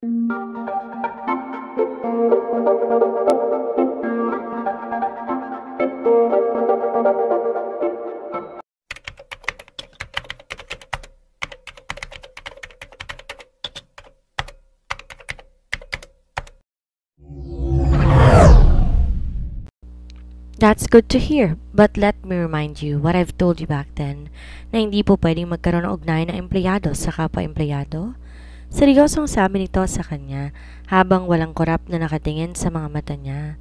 That's good to hear, but let me remind you what I've told you back then, na hindi po pwedeng magkaroon ng ugnayan ng empleyado sa kapwa-empleyado. Seryosong sabi nito sa kanya habang walang korap na nakatingin sa mga mata niya.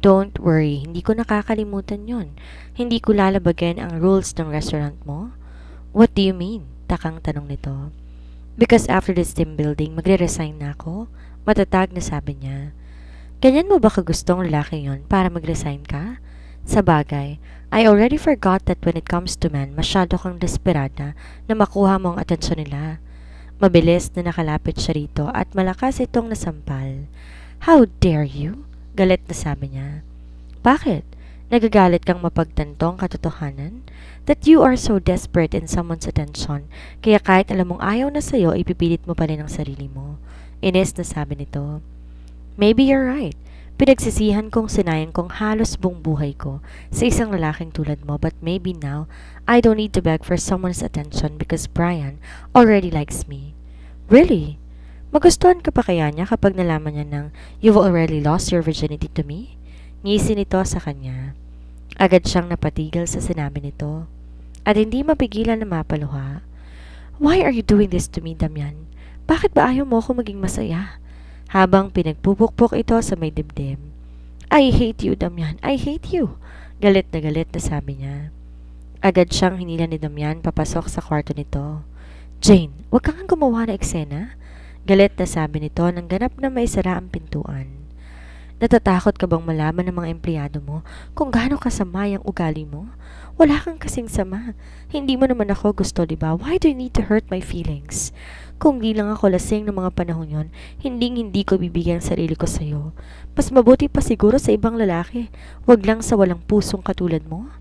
Don't worry, hindi ko nakakalimutan yon. Hindi ko lalabagin ang rules ng restaurant mo. What do you mean? Takang tanong nito. Because after this team building, magre-resign na ako. Matatag na sabi niya. Ganyan mo ba kagustong lalaki yon para mag-resign ka? Sa bagay, I already forgot that when it comes to men, masyado kang desperada na makuha mo ang atensyon nila. Mabilis na nakalapit siya rito at malakas itong nasampal. How dare you? Galit na sabi niya. Bakit? Nagagalit kang mapagtantong katotohanan? That you are so desperate in someone's attention, kaya kahit alam mong ayaw na sa'yo, ipipilit mo pa rin ang sarili mo. Ines na sabi nito. Maybe you're right. Pinagsisihan kong sinayang kong halos buong buhay ko sa isang lalaking tulad mo, but maybe now, I don't need to beg for someone's attention because Brian already likes me. Really? Magustuhan ka pa kaya niya kapag nalaman niya nang you've already lost your virginity to me? Ngisi nito sa kanya. Agad siyang napatigil sa sinabi nito. At hindi mapigilan na mapaluha. Why are you doing this to me, Damian? Bakit ba ayaw mo ako maging masaya? Habang pinagpupukpok ito sa may dibdib. I hate you, Damian. I hate you. Galit na sabi niya. Agad siyang hinila ni Damian papasok sa kwarto nito. Jane, huwag kang gumawa na eksena. Galit na sabi nito nang ganap na may sara ang pintuan. Natatakot ka bang malaman ng mga empleyado mo kung gaano kasama yung ugali mo? Wala kang kasing sama. Hindi mo naman ako gusto, diba? Why do you need to hurt my feelings? Kung di lang ako lasing ng mga panahon yon, hindi ko bibigyan sarili ko sa'yo. Mas mabuti pa siguro sa ibang lalaki. Wag lang sa walang pusong katulad mo.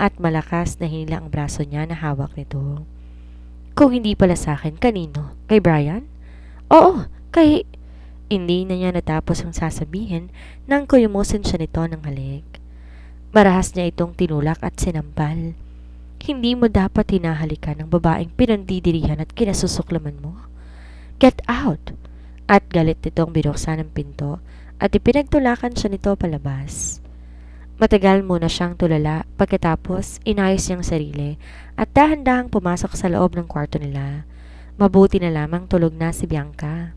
At malakas na hinila ang braso niya na hawak nito. Kung hindi pala sa akin, kanino? Kay Brian? Oo, kay... Hindi na niya natapos ang sasabihin nang kuyumusin siya nito ng halik. Marahas niya itong tinulak at sinampal. Hindi mo dapat hinahalikan ng babaeng pinandidirihan at kinasusuklaman mo. Get out! At galit nitong binuksan ang pinto at ipinagtulakan siya nito palabas. Matagal muna siyang tulala pagkatapos inayos niyang sarili at dahan-dahang pumasok sa loob ng kwarto nila. Mabuti na lamang tulog na si Bianca.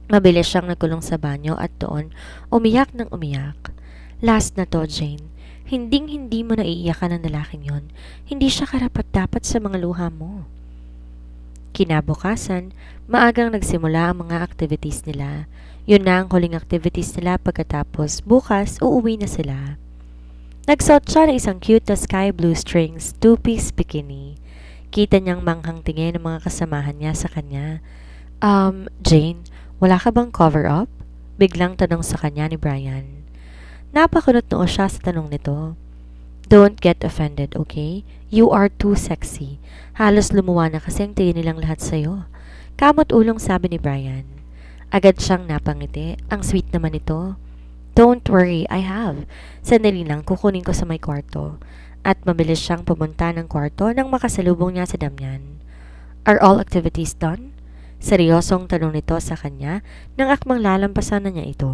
Mabilis siyang nagkulong sa banyo at doon umiyak ng umiyak. Last na to, Jane. Hinding-hindi mo naiiyakan ng lalaking yon. Hindi siya karapat-dapat sa mga luha mo. Kinabukasan, maagang nagsimula ang mga activities nila. Yun na ang huling activities nila pagkatapos bukas uuwi na sila. Nagsuot siya ng isang cute na sky blue strings two-piece bikini. Kita niyang manghang tingin ng mga kasamahan niya sa kanya. Jane, wala ka bang cover-up? Biglang tanong sa kanya ni Brian. Napakunot noo siya sa tanong nito. Don't get offended, okay? You are too sexy. Halos lumuwa na kasi ang tingin nilang lahat sa'yo. Kamot ulong sabi ni Brian. Agad siyang napangiti. Ang sweet naman ito. Don't worry, I have. Sandali lang, kukunin ko sa may kwarto. At mabilis siyang pumunta ng kwarto nang makasalubong niya si Damian. Are all activities done? Seryosong tanong nito sa kanya nang akmang lalampasan na niya ito.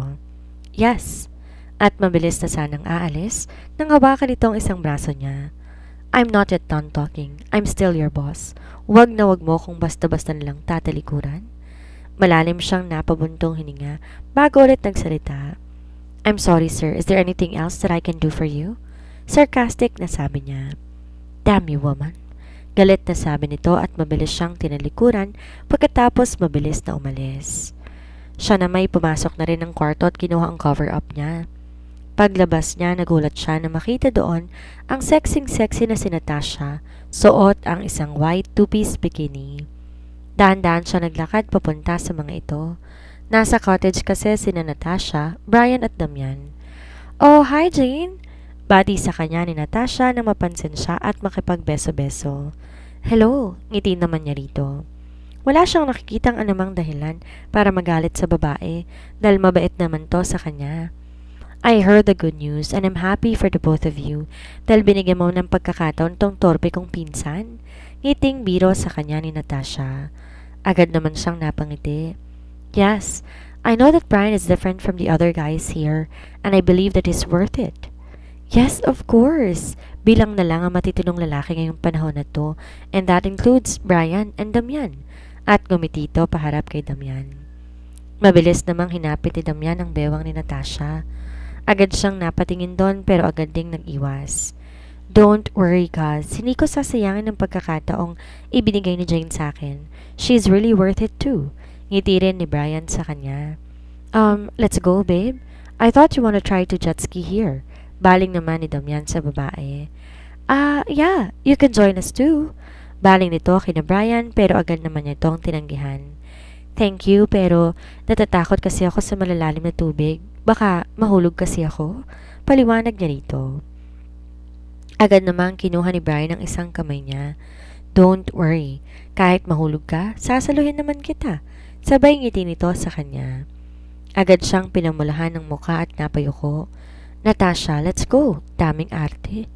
Yes. At mabilis na sanang aalis nang hawakan itong isang braso niya. I'm not yet done talking. I'm still your boss. Wag na wag mo kung basta-basta nilang tatalikuran. Malalim siyang napabuntong hininga bago ulit nagsalita. I'm sorry, sir. Is there anything else that I can do for you? Sarcastic na sabi niya. Damn you, woman. Galit na sabi nito at mabilis siyang tinalikuran pagkatapos mabilis na umalis. Siya na may pumasok na rin ng kwarto at kinuha ang cover-up niya. Paglabas niya, nagulat siya na makita doon ang sexy na si Natasha, suot ang isang white two-piece bikini. Dahan-dahan siya naglakad papunta sa mga ito. Nasa cottage kasi sina Natasha, Brian at Damian. Oh, hi Jane! Bati sa kanya ni Natasha nang mapansin siya at makipagbeso-beso. Hello, ngiti naman niya rito. Wala siyang nakikitang anumang dahilan para magalit sa babae dahil mabait naman to sa kanya. I heard the good news and I'm happy for the both of you dahil binigyan mo ng pagkakataon tong torpe kong pinsan. Ngiting biro sa kanya ni Natasha. Agad naman siyang napangiti. Yes, I know that Brian is different from the other guys here and I believe that he's worth it. Yes, of course. Bilang na lang ang matitinong lalaki ngayong panahon na to and that includes Brian and Damian. At ngumiti ito paharap kay Damian. Mabilis namang hinapit ni Damian ang bewang ni Natasha. Agad siyang napatingin doon pero agad ding nag-iwas. Don't worry guys, hindi ko sasayangin ng pagkakataong ibinigay ni Jane sa akin. She's really worth it too. Ngiti rin ni Brian sa kanya. Let's go babe. I thought you wanna try to jet ski here. Baling naman ni Damian sa babae. Yeah, you can join us too. Baling nito kina Brian pero agad naman niya itong tinanggihan. Thank you pero natatakot kasi ako sa malalalim na tubig. Baka mahulog kasi ako. Paliwanag niya rito. Agad namang kinuha ni Brian ang isang kamay niya. Don't worry. Kahit mahulog ka, sasaluhin naman kita. Sabay ngiti nito sa kanya. Agad siyang pinamulahan ng muka at napayuko. Natasha, let's go. Daming arte.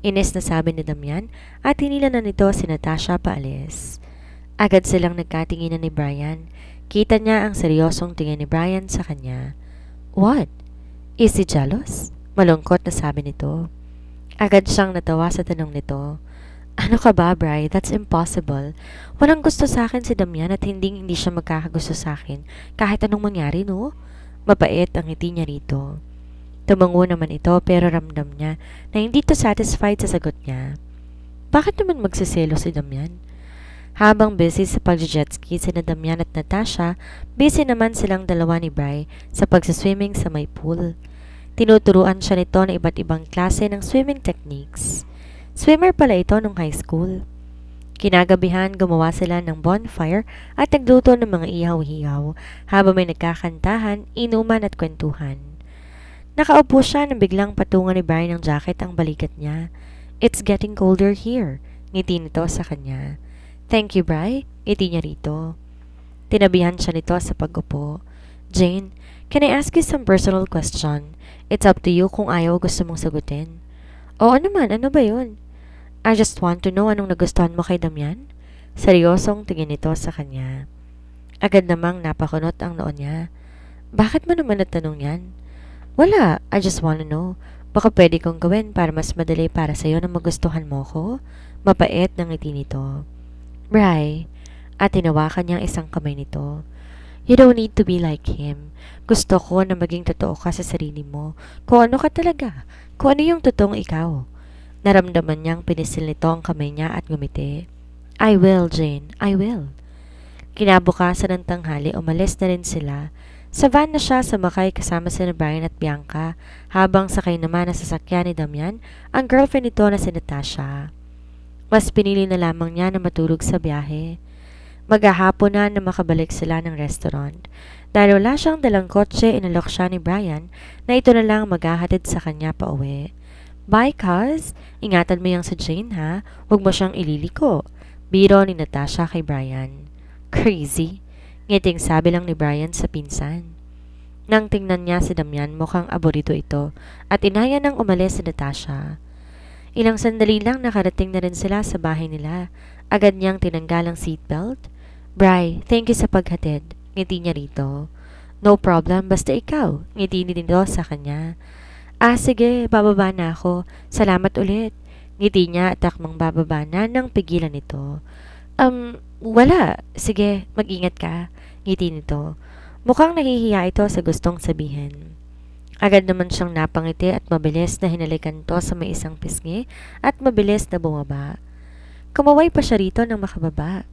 Ines na sabi ni Damian at hinila na nito si Natasha paalis. Agad silang nagkatinginan ni Brian. Kita niya ang seryosong tingin ni Brian sa kanya. What? Is he jealous? Malungkot na sabi nito. Agad siyang natawa sa tanong nito. Ano ka ba, Bri? That's impossible. Walang gusto sa akin si Damian at hindi siya magkakagusto sa akin kahit anong mangyari, no? Mabait ang ngiti niya rito. Tumango naman ito pero ramdam niya na hindi to satisfied sa sagot niya. Bakit naman magsiselo si Damian? Habang busy sa pag-jetski sina Damian at Natasha, busy naman silang dalawa ni Bri sa pagsaswimming sa may pool. Tinuturuan siya nito ng iba't ibang klase ng swimming techniques. Swimmer pala ito nung high school. Kinagabihan gumawa sila ng bonfire at nagluto ng mga ihaw-hihaw habang may nagkakantahan, inuman at kwentuhan. Nakaupo siya nang biglang patungan ni Brian ng jacket ang balikat niya. It's getting colder here. Ngiti nito sa kanya. Thank you, Bri. Ngiti niya rito. Tinabihan siya nito sa pag-upo. Jane, can I ask you some personal question? It's up to you kung ayaw gusto mong sagutin. Oo naman, ano ba yun? I just want to know anong nagustuhan mo kay Damian? Seryosong tingin nito sa kanya. Agad namang napakunot ang noon niya. Bakit mo naman natanong yan? Wala, I just want to know. Baka pwede kong gawin para mas madali para sa'yo na magustuhan mo ko? Mapait ng ngiti nito. Bri, at tinawakan niya ang isang kamay nito. You don't need to be like him. Gusto ko na maging totoo ka sa sarili mo. Kung ano ka talaga. Kung ano yung totoong ikaw. Naramdaman niyang pinisil nito ang kamay niya at ngumiti. I will, Jane. I will. Kinabukasan ng tanghali, umalis na rin sila. Sa van na siya sumakay kasama sina Brian at Bianca, habang sakay naman na sasakyan ni Damian, ang girlfriend nito na si Natasha. Mas pinili na lamang niya na matulog sa biyahe. Maghahapon na makabalik sila ng restaurant. Dahil wala siyang dalang kotse, inalok siya ni Brian na ito na lang maghahatid sa kanya pa uwi. Bye, cuz. Ingatan mo yung sa Jane, ha? Huwag mo siyang ililiko. Biro ni Natasha kay Brian. Crazy. Ngiting sabi lang ni Brian sa pinsan. Nang tingnan niya si Damian, mukhang aborito ito at inaya nang umalis si Natasha. Ilang sandali lang nakarating na rin sila sa bahay nila. Agad niyang tinanggal ang seatbelt. Bri, thank you sa paghatid. Ngiti niya rito. No problem, basta ikaw. Ngiti ni nito sa kanya. Sige, bababa na ako. Salamat ulit. Ngiti niya at takmang bababa na nang pigilan nito. Wala. Sige, mag-ingat ka. Ngiti nito. Mukhang nahihiya ito sa gustong sabihin. Agad naman siyang napangiti at mabilis na hinalikan to sa may isang pisngi at mabilis na bumaba. Kumaway pa siya rito nang makababa.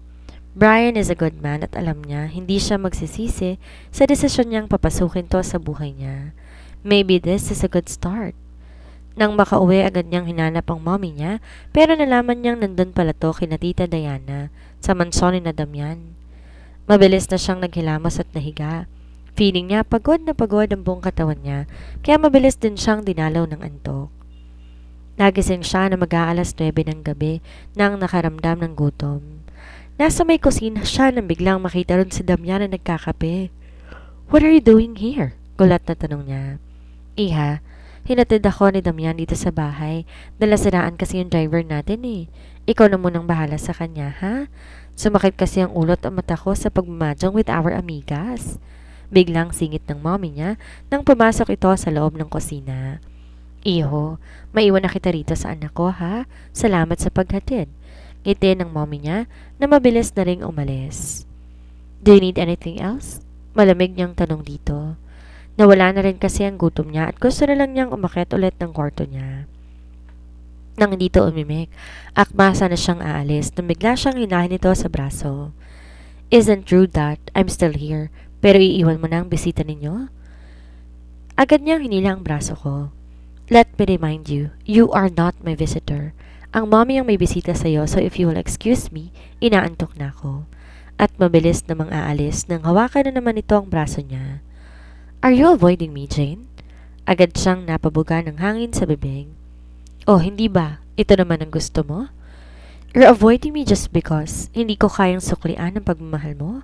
Brian is a good man at alam niya hindi siya magsisisi sa desisyon niyang papasukin to sa buhay niya. Maybe this is a good start. Nang makauwi agad niyang hinanap ang mommy niya pero nalaman niyang nandun pala to kina Tita Diana sa mansyon ni Damian. Mabilis na siyang naghilamos at nahiga. Feeling niya pagod na pagod ang buong katawan niya kaya mabilis din siyang dinalaw ng antok. Nagising siya na mag-aalas 9 ng gabi nang nakaramdam ng gutom. Nasa may kusina siya nang biglang makita ron si Damian na nagkakape. "What are you doing here?" Gulat na tanong niya. "Iha, hinatid ako ni Damian dito sa bahay. Nalasiraan kasi yung driver natin eh. Ikaw na munang bahala sa kanya, ha? Sumakit kasi ang ulot ang mata ko sa pagmamadyong with our amigas." Biglang singit ng mommy niya nang pumasok ito sa loob ng kusina. "Iho, maiwan na kita rito sa anak ko, ha? Salamat sa paghatid." Ngiti ng mommy niya na mabilis na ring umalis. "Do you need anything else?" Malamig niyang tanong dito. Nawala na rin kasi ang gutom niya at gusto na lang niyang umakyat ulit ng kwarto niya. Nang hindi to umimik, akmasa na siyang aalis nang bigla siyang hinahin ito sa braso. "Isn't true that I'm still here, pero iiwan mo na ang bisita ninyo?" Agad niyang hinila ang braso ko. "Let me remind you, you are not my visitor. Ang mommy ang may bisita sa'yo, so if you will excuse me, inaantok na ako." At mabilis namang aalis nang hawakan na naman ito ang braso niya. "Are you avoiding me, Jane?" Agad siyang napabuga ng hangin sa bibig. "Oh, hindi ba? Ito naman ang gusto mo?" "You're avoiding me just because hindi ko kayang suklian ang pagmamahal mo?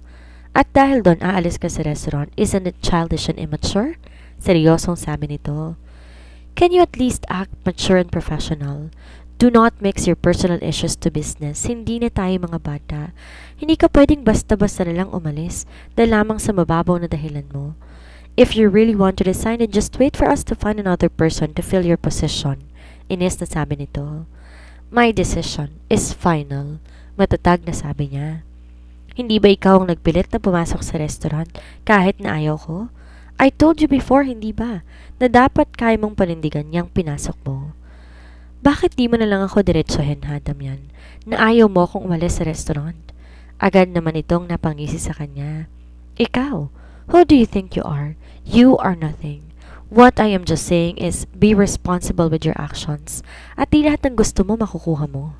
At dahil doon aalis ka sa restaurant, isn't it childish and immature?" Seryosong sabi nito. "Can you at least act mature and professional? Do not mix your personal issues to business. Hindi na tayo mga bata. Hindi ka pwedeng basta-basta na lang umalis dahil lamang sa mababaw na dahilan mo. If you really want to resign, then just wait for us to find another person to fill your position." Inis na sabi nito. "My decision is final." Matatag na sabi niya. "Hindi ba ikaw ang nagpilit na pumasok sa restaurant kahit na ayaw ko? I told you before, hindi ba, na dapat kaya mong panindigan niyang pinasok mo. Bakit di mo na lang ako diretsohin, ha, Damian, na ayaw mo akong umalis sa restaurant?" Agad naman itong napangisi sa kanya. "Ikaw, who do you think you are? You are nothing. What I am just saying is be responsible with your actions at di lahat ng gusto mo makukuha mo.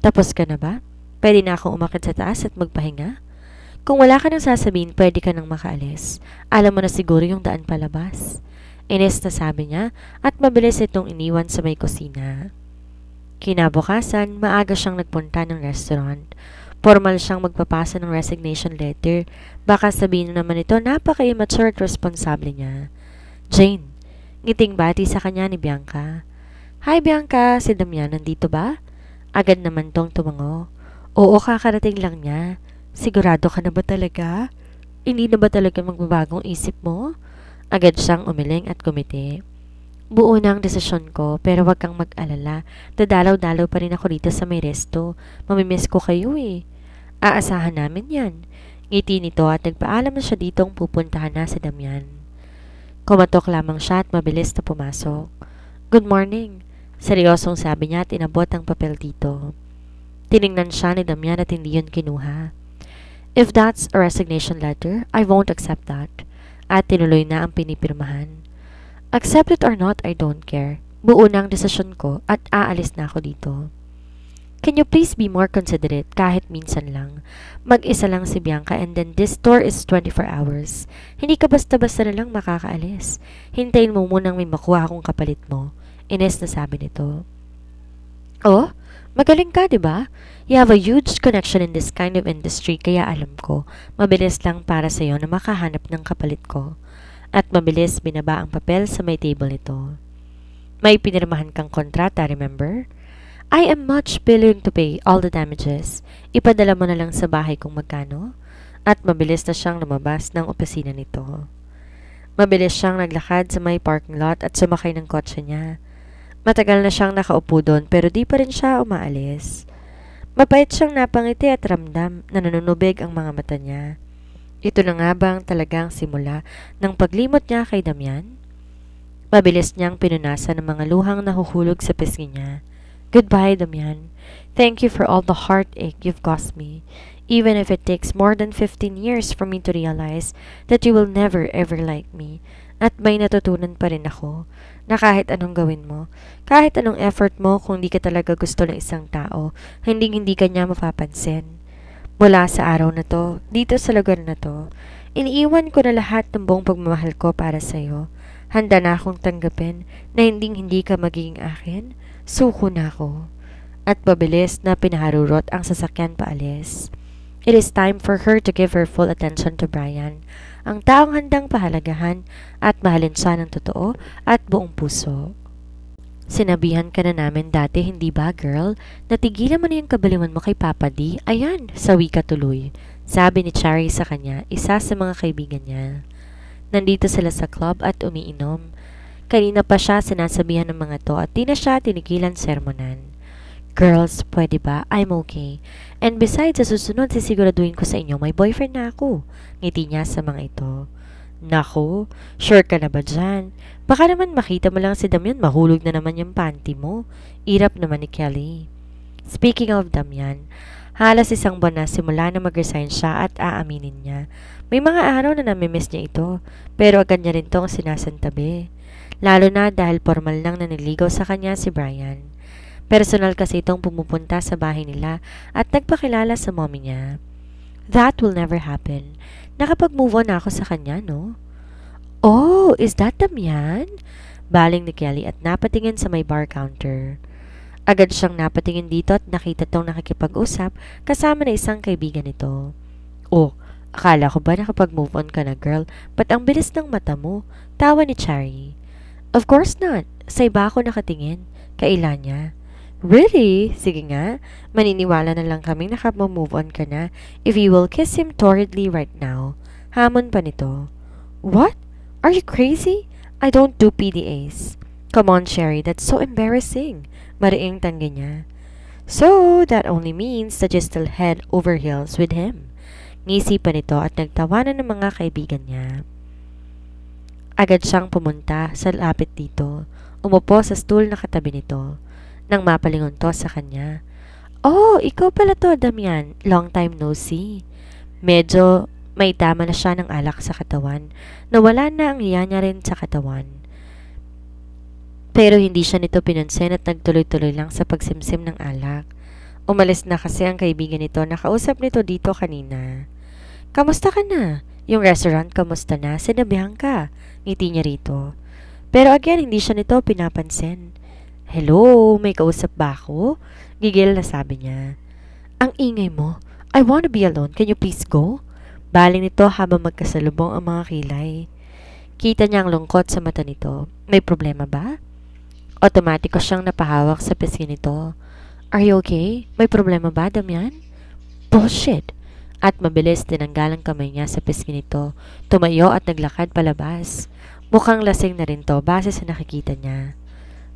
Tapos ka na ba? Pwede na akong umakyat sa taas at magpahinga? Kung wala ka nang sasabihin, pwede ka nang makaalis. Alam mo na siguro yung daan palabas." Inis na sabi niya at mabilis itong iniwan sa may kusina. Kinabukasan, maaga siyang nagpunta ng restaurant. Formal siyang magpapasa ng resignation letter. Baka sabihin na naman ito napaka-immature at responsable niya. "Jane," ngiting bati sa kanya ni Bianca. "Hi Bianca, si Damian nandito ba?" Agad naman tong tumango. "Oo, kakarating lang niya." "Sigurado ka na ba talaga? Hindi na ba talaga magbabagong isip mo?" Agad siyang umiling at kumiti. "Buo na ang desisyon ko, pero wag kang mag-alala. Dadalaw-dalaw pa rin ako dito sa may resto. Mamimiss ko kayo eh." "Aasahan namin yan." Ngiti nito at nagpaalam na siya ditong pupuntahan na si Damian. Kumatok lamang siya at mabilis na pumasok. "Good morning." Seryosong sabi niya at inabot ang papel dito. Tiningnan siya ni Damian at hindi yun kinuha. "If that's a resignation letter, I won't accept that." At tinuloy na ang pinipirmahan. "Accept it or not, I don't care. Buo na ang desisyon ko at aalis na ako dito." "Can you please be more considerate kahit minsan lang? Mag-isa lang si Bianca and then this store is 24 hours. Hindi ka basta-basta na lang makakaalis. Hintayin mo munang may makuha akong kapalit mo." Inis na sabi nito. "Oh, magaling ka, diba? You have a huge connection in this kind of industry kaya alam ko, mabilis lang para sa'yo na makahanap ng kapalit ko." At mabilis binaba ang papel sa may table nito. "May pinirmahan kang kontrata, remember? I am much willing to pay all the damages. Ipadala mo na lang sa bahay kung magkano." At mabilis na siyang lumabas ng opisina nito. Mabilis siyang naglakad sa may parking lot at sumakay ng kotse niya. Matagal na siyang nakaupo doon pero di pa rin siya umaalis. Mapait siyang napangiti at ramdam na nanunubig ang mga mata niya. Ito na nga bang talagang simula ng paglimot niya kay Damian? Mabilis niyang pinunasan ng mga luhang nahuhulog sa pisngi niya. "Goodbye, Damian. Thank you for all the heartache you've caused me. Even if it takes more than 15 years for me to realize that you will never ever like me. At may natutunan pa rin ako na kahit anong gawin mo, kahit anong effort mo kung di ka talaga gusto ng isang tao, hindi ka niya mapapansin. Mula sa araw na to, dito sa lugar na to, iniiwan ko na lahat ng buong pagmamahal ko para sa'yo. Handa na akong tanggapin na hindi ka magiging akin. Suko na ako." At pabilis na pinaharurot ang sasakyan paalis. It is time for her to give her full attention to Brian, ang taong handang pahalagahan at mahalin siya ng totoo at buong puso. Sinabihan ka na namin dati, hindi ba, girl? Natigilan mo na yung kabaliwan mo kay Papa D? Ayan, sawi ka tuloy. Sabi ni Cherry sa kanya, isa sa mga kaibigan niya. Nandito sila sa club at umiinom. Kanina pa siya sinasabihan ng mga to at di na siya tinigilan sermonan. Girls, pwede ba? I'm okay. And besides, sa susunod, sisiguraduhin ko sa inyo, may boyfriend na ako. Ngiti niya sa mga ito. Nako, sure ka na ba dyan? Baka naman makita mo lang si Damian, mahulog na naman yung panty mo. Irap naman ni Kelly. Speaking of Damian, halos isang buwan na simula na mag-resign siya at aaminin niya. May mga araw na namimiss niya ito, pero agad niya rin itong sinasantabi. Lalo na dahil formal lang na niligaw sa kanya si Brian. Personal kasi itong pumupunta sa bahay nila at nagpakilala sa mommy niya. That will never happen. Nakapag-move on na ako sa kanya, no? Oh, is that Damian? Baling ni Kelly at napatingin sa may bar counter. Agad siyang napatingin dito at nakita tong nakikipag-usap kasama na isang kaibigan nito. Oh, akala ko ba nakapag-move on ka na, girl? Ba't ang bilis ng mata mo? Tawa ni Cherry. Of course not. Sa iba ako nakatingin. Kaila niya. Really? Sige nga. Maniniwala na lang kaming nakapag-move on ka na if you will kiss him torridly right now. Hamon pa nito. What? Are you crazy? I don't do PDAs. Come on, Sherry. That's so embarrassing. Mariing tanggi niya. So, that only means that you still head over heels with him. Ngisi pa nito at nagtawanan ng mga kaibigan niya. Agad siyang pumunta sa lapit dito. Umupo sa stool na katabi nito. Nang mapalingon to sa kanya. Oh, ikaw pala to, Damian. Long time no see. Medyo may tama na siya ng alak sa katawan. Nawala na ang hiya niya rin sa katawan. Pero hindi siya nito pinansin at nagtuloy-tuloy lang sa pagsimsim ng alak. Umalis na kasi ang kaibigan nito. Nakausap nito dito kanina. Kamusta ka na? Yung restaurant, kamusta na? Sinabihan ka. Ngiti niya rito. Pero again, hindi siya nito pinapansin. Hello, may kausap ba ako? Gigil na sabi niya. Ang ingay mo. I wanna be alone. Can you please go? Baling nito habang magkasalubong ang mga kilay. Kita niya ang lungkot sa mata nito. May problema ba? Otomatiko siyang napahawak sa pisngi nito. Are you okay? May problema ba, Damian? Bullshit! At mabilis tinanggal ang kamay niya sa pisngi nito. Tumayo at naglakad palabas. Mukhang lasing na rin to base sa nakikita niya.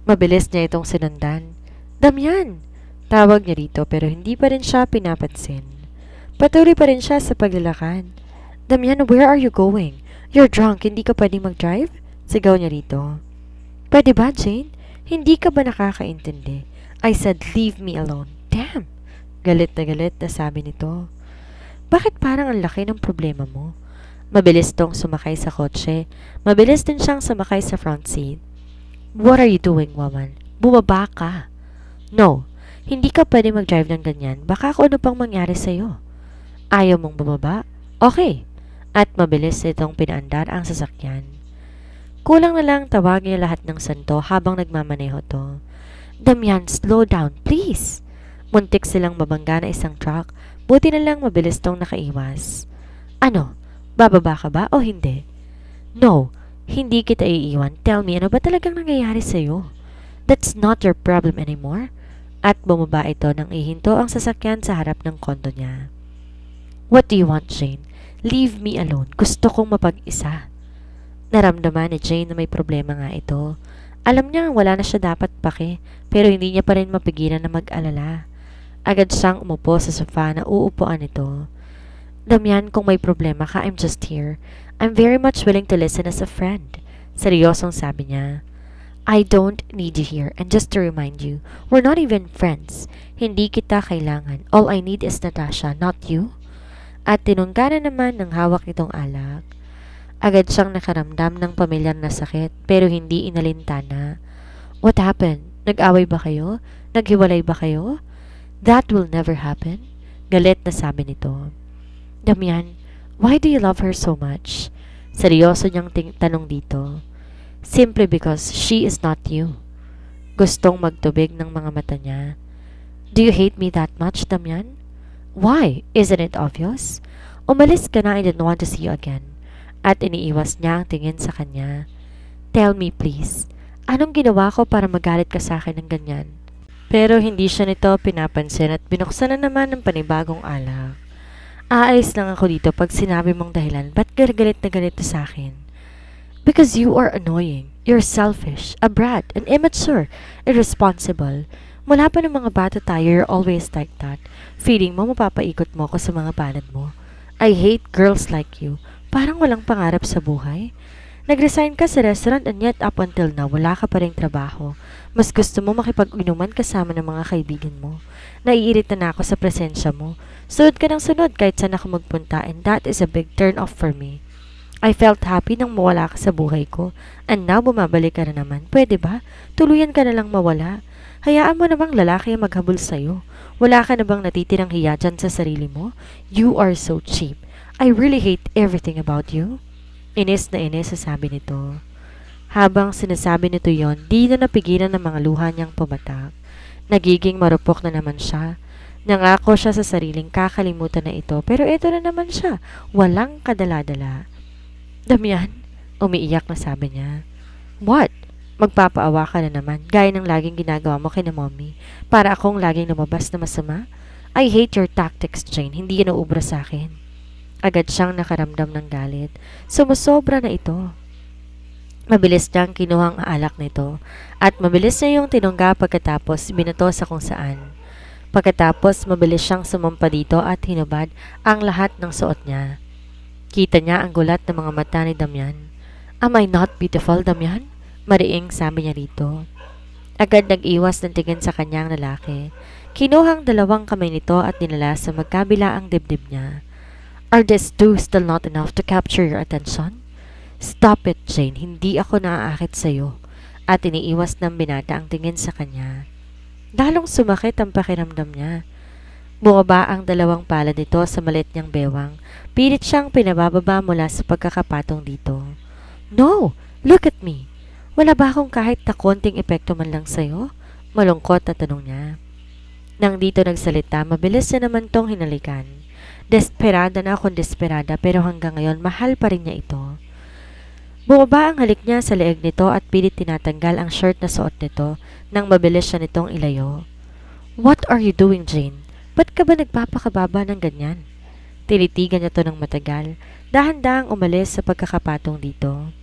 Mabilis niya itong sinundan. Damian! Tawag niya rito pero hindi pa rin siya pinapansin. Patuloy pa rin siya sa paglalakad. Damian, where are you going? You're drunk, hindi ka pwedeng mag-drive? Sigaw niya rito. Pwede ba, Jane? Hindi ka ba nakakaintindi? I said, leave me alone. Damn! Galit na sabi nito. Bakit parang ang laki ng problema mo? Mabilis tong sumakay sa kotse. Mabilis din siyang sumakay sa front seat. What are you doing, woman? Bumaba ka. No, hindi ka pwede mag-drive ng ganyan. Baka kung ano pang mangyari sa'yo. Ayaw mong bumaba? Okay. At mabilis itong pinaandar ang sasakyan. Kulang na lang tawag niya lahat ng santo habang nagmamaneho to. Damian, slow down, please. Muntik silang mabangga na isang truck. Buti na lang mabilis tong nakaiwas. Ano? Bababa ka ba o hindi? No. Hindi kita iiwan. Tell me, ano ba talagang nangyayari sa'yo? That's not your problem anymore. At bumaba ito nang ihinto ang sasakyan sa harap ng kondo niya. What do you want, Jane? Leave me alone. Gusto kong mapag-isa. Naramdaman ni Jane na may problema nga ito. Alam niya wala na siya dapat pake, pero hindi niya pa rin mapigilan na mag-alala. Agad siyang umupo sa sofa na uupuan nito. Damian, kung may problema ka, I'm just here. I'm very much willing to listen as a friend. Seryosong sabi niya. I don't need you here, and just to remind you, we're not even friends. Hindi kita kailangan. All I need is Natasha, not you. At tinungga na naman ng hawak nitong alak. Agad siyang nakaramdam ng pamilyar na sakit, pero hindi inalintana. What happened? Nag-away ba kayo? Naghiwalay ba kayo? That will never happen. Galit na sabi nito. Damian, why do you love her so much? Seryoso niyang tanong dito. Simply because she is not you. Gustong magtubig ng mga mata niya. Do you hate me that much, Damian? Why? Isn't it obvious? Umalis ka na, I didn't want to see you again. At iniiwas niya ang tingin sa kanya. Tell me please, anong ginawa ko para magalit ka sa akin ng ganyan? Pero hindi siya nito pinapansin at binuksan na naman ng panibagong alak. Aayos lang ako dito pag sinabi mong dahilan, ba't galit na galit ka sa akin? Because you are annoying, you're selfish, a brat, an immature, irresponsible. Mula pa ng mga bata tayo, you're always like that. Feeling mo mapapaikot mo ko sa mga palad mo. I hate girls like you. Parang walang pangarap sa buhay. Nag-resign ka sa restaurant and yet up until now, wala ka pa ring trabaho. Mas gusto mo makipag-inuman kasama ng mga kaibigan mo. Naiirita na ako sa presensya mo. Sunod ka ng sunod kahit saan ako magpunta and that is a big turn off for me. I felt happy nang mawala ka sa buhay ko and now bumabalik ka na naman. Pwede ba? Tuluyan ka na lang mawala. Hayaan mo namang lalaki ang maghabol sa'yo. Wala ka na bang natitirang hiya dyan sa sarili mo? You are so cheap. I really hate everything about you. Inis na inis sasabi nito. Habang sinasabi nito yon, di na napigilan ng mga luha niyang pumatak. Nagiging marupok na naman siya. Nangako siya sa sariling kakalimutan na ito pero ito na naman siya. Walang kadala-dala. Damian, umiiyak na sabi niya. What? Magpapaawa ka na naman, gaya ng laging ginagawa mo kina mommy, para akong laging lumabas na masama? I hate your tactics, Jane. Hindi yan uubra sa akin. Agad siyang nakaramdam ng galit. Sumusobra na ito. Mabilis niyang kinuha ang alak nito at mabilis niya yung tinungga pagkatapos binato sa kung saan. Pagkatapos mabilis siyang sumampa dito at hinubad ang lahat ng suot niya. Kita niya ang gulat ng mga mata ni Damian. Am I not beautiful, Damian? Mariing sabi niya rito. Agad nag-iwas ng tingin sa kanyang lalaki. Kinuhang dalawang kamay nito at dinala sa magkabila ang dibdib niya. Are these two still not enough to capture your attention? Stop it, Jane. Hindi ako naaakit sa'yo. At iniiwas ng binata ang tingin sa kanya. Lalong sumakit ang pakiramdam niya. Bumaba ang dalawang palad nito sa maliit niyang bewang. Pilit siyang pinabababa mula sa pagkakapatong dito. No! Look at me! Wala ba akong kahit na konting epekto man lang sa'yo? Malungkot na tanong niya. Nang dito nagsalita, mabilis na naman tong hinalikan. Desperada na akong desperada pero hanggang ngayon mahal pa rin niya ito. Bumaba ang halik niya sa leeg nito at pilit tinatanggal ang shirt na suot nito nang mabilis siya nitong ilayo. What are you doing, Jane? Ba't ka ba nagpapakababa ng ganyan? Tinitigan niya to ng matagal, dahan-dahang umalis sa pagkakapatong dito.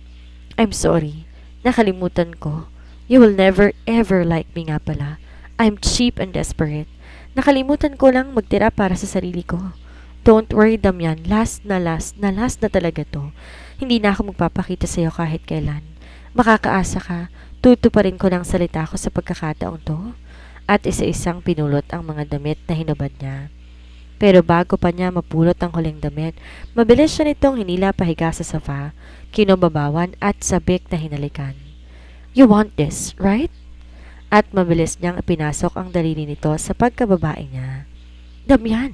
I'm sorry. Nakalimutan ko. You will never ever like me nga pala. I'm cheap and desperate. Nakalimutan ko lang magtira para sa sarili ko. Don't worry, Damian. Last na talaga to. Hindi na ako magpapakita sa'yo kahit kailan. Makakaasa ka. Tutuparin ko ng salita ko sa pagkakataong to. At isa-isang pinulot ang mga damit na hinubad niya. Pero bago pa niya mapulot ang huling damit, mabilis siya nitong hinila pahiga sa sofa, kinubabawan at sabik na hinalikan. You want this, right? At mabilis niyang pinasok ang daliri nito sa pagkababae niya. Damian!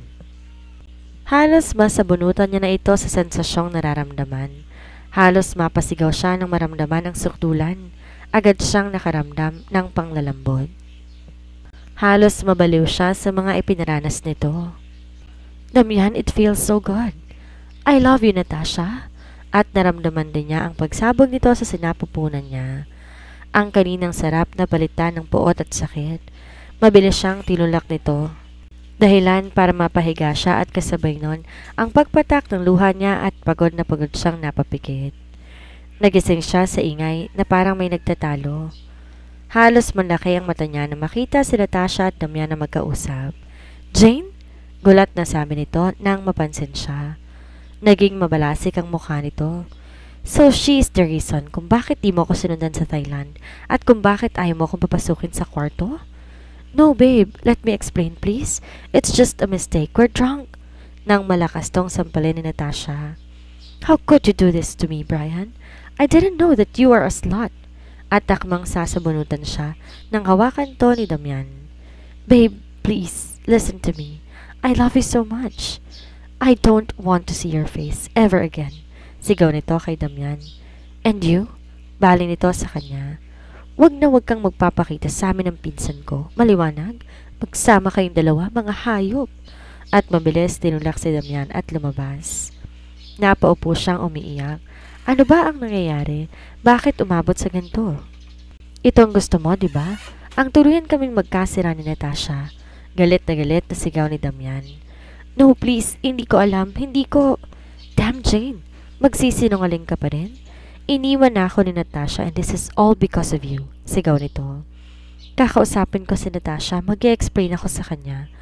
Halos masabunutan niya na ito sa sensasyong nararamdaman. Halos mapasigaw siya nang maramdaman ang sukdulan. Agad siyang nakaramdam ng panglalambot. Halos mabaliw siya sa mga ipinaranas nito. Damian, it feels so good. I love you, Natasha. At naramdaman din niya ang pagsabog nito sa sinapupunan niya. Ang kaninang sarap na palitan ng puot at sakit. Mabilis siyang tinulak nito. Dahilan para mapahiga siya at kasabay nun ang pagpatak ng luha niya at pagod na pagod siyang napapikit. Nagising siya sa ingay na parang may nagtatalo. Halos manlaki ang mata niya na makita si Natasha at Damian na magkausap. Jane? Gulat na sabi nito nang mapansin siya. Naging mabalasik ang mukha nito. So she is the reason kung bakit di mo ako sinundan sa Thailand at kung bakit ayaw mo akong papasukin sa kwarto? No babe, let me explain please. It's just a mistake, we're drunk. Nang malakas tong sampalin ni Natasha. How could you do this to me, Brian? I didn't know that you are a slut. At takmang sasabunutan siya nang hawakan to ni Damian. Babe, please, listen to me. I love you so much. I don't want to see your face ever again. Sigaw nito kay Damian. And you? Bali nito sa kanya. Wag na wag kang magpapakita sa amin ng pinsan ko. Maliwanag? Magsama kayong dalawa, mga hayop. At mabilis tinulak si Damian at lumabas. Napaupo siyang umiiyak. Ano ba ang nangyayari? Bakit umabot sa ganito? Ito ang gusto mo, di ba? Ang tuluyan kaming magkasira ni Natasha. Galit na sigaw ni Damian. No, please, hindi ko alam. Hindi ko... Damn, Jane. Magsisinungaling ka pa rin? Iniwan na ako ni Natasha and this is all because of you. Sigaw nito. Kakausapin ko si Natasha. Mag-i-explain ako sa kanya.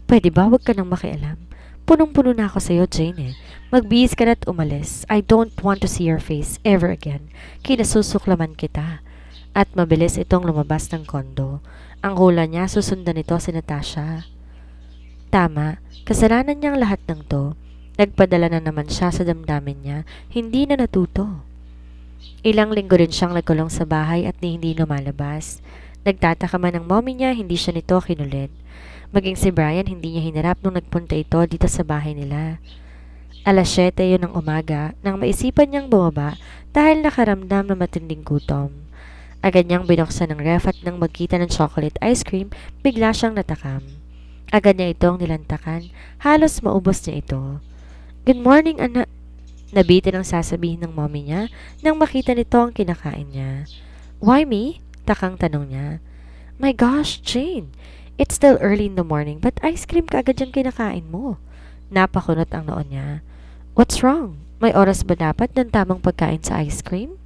Pwede ba wag ka nang makialam? Punong-puno na ako sa'yo, Jane eh. Magbihis ka na't umalis. I don't want to see your face ever again. Kinasusuklaman kita. At mabilis itong lumabas ng kondo. Ang hula niya, susundan nito si Natasha. Tama, kasalanan niyang lahat ng to. Nagpadala na naman siya sa damdamin niya, hindi na natuto. Ilang linggo rin siyang nagkulong sa bahay at hindi lumalabas. Nagtataka man ang mommy niya, hindi siya nito kinulit. Maging si Brian, hindi niya hinarap nung nagpunta ito dito sa bahay nila. Alas 7 yun ng umaga nang maisipan niyang bumaba dahil nakaramdam na matinding gutom. Agad niyang binuksan ng ref at nang magkita ng chocolate ice cream, bigla siyang natakam. Agad niya itong nilantakan, halos maubos niya ito. Good morning, anak. Nabitin ang sasabihin ng mommy niya nang makita nito ang kinakain niya. Why me? Takang tanong niya. My gosh, Jane. It's still early in the morning but ice cream ka agad yung kinakain mo. Napakunot ang noon niya. What's wrong? May oras ba dapat ng tamang pagkain sa ice cream?